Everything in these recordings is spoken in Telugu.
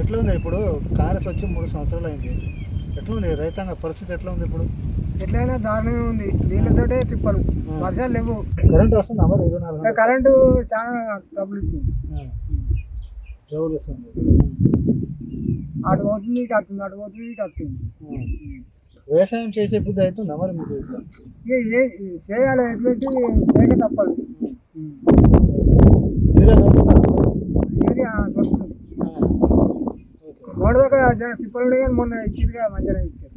ఎట్లా ఉంది ఇప్పుడు కాంగ్రెస్ వచ్చి 3 సంవత్సరాలు అయింది. ఎట్లా ఉంది రైతాంగ పరిస్థితి ఎట్లా ఉంది ఇప్పుడు? ఎట్లయినా దారుణంగా ఉంది. నీళ్ళతోటే తిప్పలు, వర్షాలు లేవు. కరెంట్ వస్తుంది మరి 24 గంటలు? కరెంటు చాలా ట్రబుల్ ఇస్తుంది. ట్రబుల్ వస్తుంది. అటు పోతుంది ఇటు వస్తుంది, అటు పోతుంది ఇటు వస్తుంది. వ్యవసాయం చేసే బుద్ధి అవుతుందా మరి మీకు ఇట్లా? ఇక చేయాలి, ఎటువంటి చేయక తప్పదు. మీరే దొరుకుతారా? ఏరియా దొరుకుతుంది. మూడు దాకా తిప్పలు ఉండే కానీ మొన్న ఇచ్చిందిగా మంచిగా ఇచ్చారు.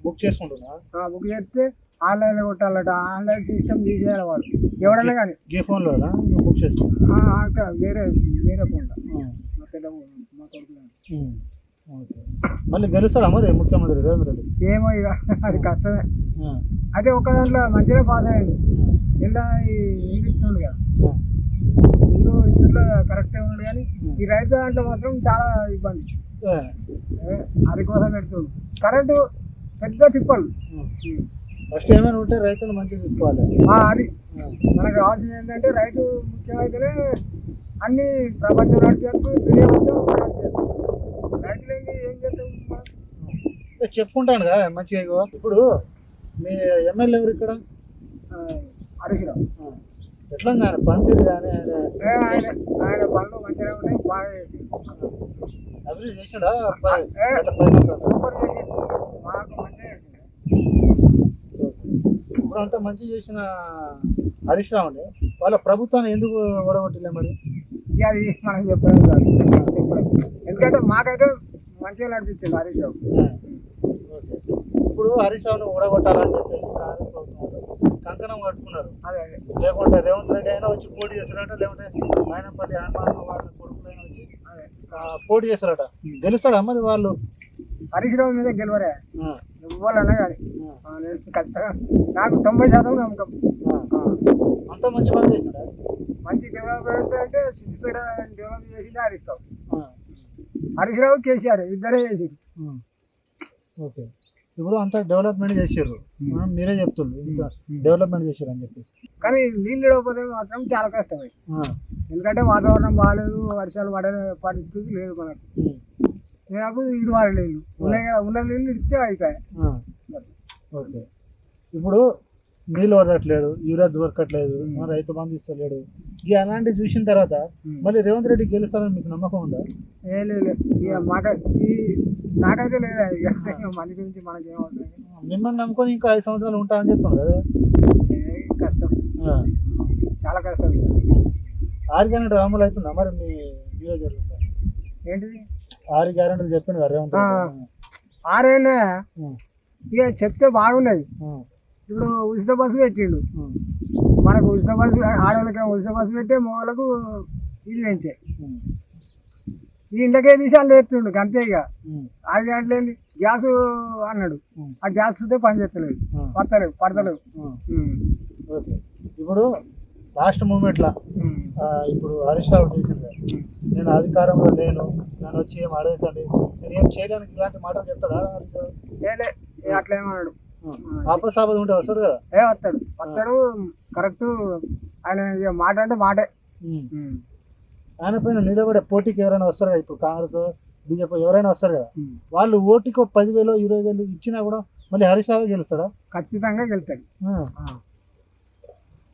బుక్ చేసుకుంటున్నా? బుక్ చేస్తే ఆన్లైన్లో కొట్టాలట. ఆన్లైన్ సిస్టమ్ తీసేయాలి వాడు ఎవడన్నా కానీ. ఏ ఫోన్లో బుక్ చేసుకుంటా? వేరే వేరే ఫోన్లో మా పెద్ద మా కొడుకు. మళ్ళీ గెలుస్తాడా మరి ముఖ్యమంత్రి రేవంత్ రెడ్డి? ఏమో ఇక అది కష్టమే. అదే ఒక దాంట్లో మంచిగా పాస్ అయ్యండి. ఇలా ఇల్లు ఇస్తుండు కదా, ఇల్లు ఇచ్చుట్లో కరెక్టే ఉంది. కానీ ఈ రైతు దాంట్లో మాత్రం చాలా ఇబ్బంది. అది కోసం పెడుతుండు. కరెంటు పెద్ద తిప్పలు. ఫస్ట్ ఏమైనా ఉంటే రైతులు మంచిగా తీసుకోవాలి. అది మనకు కావాల్సింది ఏంటంటే రైతు ముఖ్యమైతేనే అన్ని ప్రపంచం నడిచేస్తూ దునియా మొత్తం నడిచేస్తాం. రైతులు ఏం చేస్తాం? చెప్పుకుంటాను కదా మంచిగా. ఇప్పుడు మీ ఎమ్మెల్యే ఎవరు ఇక్కడ? హరీష్ రావు. ఎట్లా ఆయన పనితీరు కానీ ఆయన పనులు మంచిగా ఉన్నాయి, బాగా చేసి అభివృద్ధి చేసాడా? సూపర్ చేసి మాకు మంచిగా చేసింది. ఇప్పుడు అంతా మంచిగా చేసిన హరీష్ రావుని వాళ్ళ ప్రభుత్వాన్ని ఎందుకు ఓడగొట్టలే మరి? ఇక అది మనం చెప్పలేము కాదు, ఎందుకంటే మాకైతే మంచిగా నడిపించింది హరీష్ రావు. ఇప్పుడు హరీష్ రావుని ఓడగొట్టాలని చెప్పేసి కాంగ్రెస్ ప్రభుత్వం కంకణం కట్టుకున్నారు. అదే లేకుంటే రేవంత్ రెడ్డి అయినా వచ్చి పోటీ చేస్తారట, లేకుంటే మైనపల్లి హనుమాన్ వాళ్ళ కొడుకులైనా వచ్చి పోటీ చేస్తారట. గెలుస్తాడా మరి వాళ్ళు? హరీష్ రావు మీద గెలవరే ఇవ్వాలన్నా కానీ ఖచ్చితంగా నాకు 90% నమ్మకం. అంత మంచి పని చేసినాడా? మంచి డెవలప్మెంట్ అంటే సిద్దిపేట డెవలప్ చేసింది హరీష్ రావు. హరీష్ రావు కేసీఆర్ ఇద్దరే చేసింది. ఓకే, ఇప్పుడు అంతా డెవలప్మెంట్ చేసారు, మీరే చెప్తుండ్రు ఇంత డెవలప్మెంట్ చేశారు అని చెప్పేసి. కానీ నీళ్ళు ఇవ్వకపోతే మాత్రం చాలా కష్టమే. ఎందుకంటే వాతావరణం బాగాలేదు, వర్షాలు పడే పరిస్థితి లేదు మనకు. నాకు ఇటు వారి నీళ్ళు ఉన్నాయి కదా, ఉన్న నీళ్ళు ఇస్తే అయిపోయాయి. ఓకే, ఇప్పుడు నీళ్ళు వదలట్లేదు, యూరియా దొరకట్లేదు, రైతు బంధు ఇస్తలేడు. ఇక అలాంటివి చూసిన తర్వాత మళ్ళీ రేవంత్ రెడ్డి గెలుస్తారని మీకు నమ్మకం ఉందా? ఏ లేదు, ఇక నాకైతే లేదా. ఇక మన గురించి మనకేమవుతుంది? మిమ్మల్ని నమ్ముకొని ఇంకా 5 సంవత్సరాలు ఉంటా అని చెప్పాను కదా. కష్టం, చాలా కష్టం. 6 గ్యారెంటీలు అమలు అవుతుందా మరి మీ నియోజకవర్గంలో? ఏంటిది 6 గ్యారెంటీలు చెప్పాను కదా రేవంత్ రెడ్డి? 6 ఇక చెప్తే బాగున్నది. ఇప్పుడు ఉచిత బస్సు పెట్టిండు మనకు. ఉచిత బస్సు ఆడవాళ్ళకి ఉచిత బస్సు పెట్టే మగవాళ్ళకు ఇది పెంచే. ఈ ఇంట్లోకే తీసాలు ఎత్తుండు అంతే. ఇక 6 గంటలు ఏంది గ్యాస్ అన్నాడు, ఆ గ్యాస్ చూస్తే పని చేస్తలేదు, పడతలేవు. ఓకే, ఇప్పుడు లాస్ట్ మూమెంట్లా ఇప్పుడు హరీష్ రావు చేసింది, నేను అధికారంలో లేను, నన్ను వచ్చి ఏం అడగకండి, నేను ఏం చేయడానికి ఇలాంటి మాటలు చెప్తాడా హరీష్ రావు? అట్లా ఏమన్నాడు? ఆపసాపద ఉంటే వస్తాడు కదా. వస్తాడు కరెక్ట్. ఆయన ఇక మాట అంటే మాటే. ఆయన పైన నిలబడే పోటీకి ఎవరైనా వస్తారు కదా, ఇప్పుడు కాంగ్రెస్ బీజేపీ ఎవరైనా వస్తారు కదా, వాళ్ళు ఓటుకి 10,000 20,000 ఇచ్చినా కూడా మళ్ళీ హరీష్ రావు గెలుస్తాడా? ఖచ్చితంగా గెలుస్తాడు.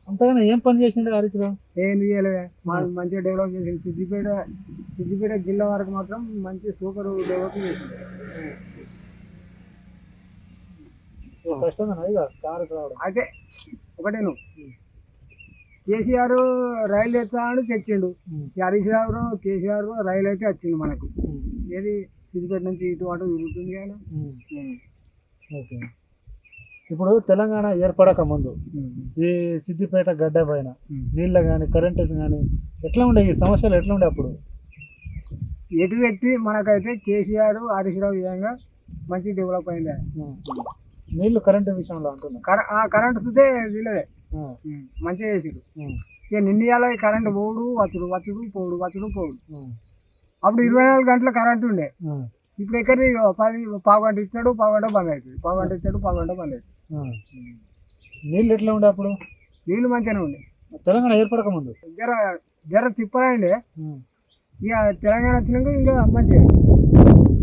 అంతగానే ఏం పని చేసిండే హరీష్ రావు? ఏం చేయలేదు, మంచిగా డెవలప్ చేసింది. సిద్దిపేట జిల్లా వరకు మాత్రం మంచి సూపర్ డెవలప్ చేసింది. కష్టంగా కాంగ్రెస్ రావడం. అయితే ఒకటే, నువ్వు కేసీఆర్ రైలు ఎత్తాడు తెచ్చిండు. హరీష్ రావు కేసీఆర్ రైలు అయితే వచ్చింది మనకు. ఏది సిద్దిపేట నుంచి ఇటు అటు తిరుగుతుంది కానీ. ఓకే, ఇప్పుడు తెలంగాణ ఏర్పడక ముందు ఈ సిద్దిపేట గడ్డ పైన నీళ్ళ కానీ కరెంటస్ కానీ ఎట్లా ఉండే, ఈ సమస్యలు ఎట్లా ఉండే అప్పుడు? ఎటు పెట్టి మనకైతే కేసీఆర్ హరీష్ రావు విధంగా మంచి డెవలప్ అయింది. నీళ్ళు కరెంటు విషయంలో అంటున్నా, కరెంటు చూస్తే వీళ్ళదే మంచిగా చేసారు. ఇక నిండియాల కరెంటు పోడు వచ్చుడు పోడు. అప్పుడు 24 గంటల కరెంటు ఉండే. ఇప్పుడు ఎక్కడి 10 పావు గంట ఇస్తాడు, పావు గంట బంద్ అవుతుంది, పావు గంట ఇస్తాడు, పావు గంట బంద్ అవుతుంది. నీళ్ళు ఎట్లా ఉండే అప్పుడు? నీళ్ళు మంచిగానే ఉండే తెలంగాణ ఏర్పడక ముందు. జర తిప్పదండి. ఇక తెలంగాణ వచ్చినాక ఇంకా మంచిగా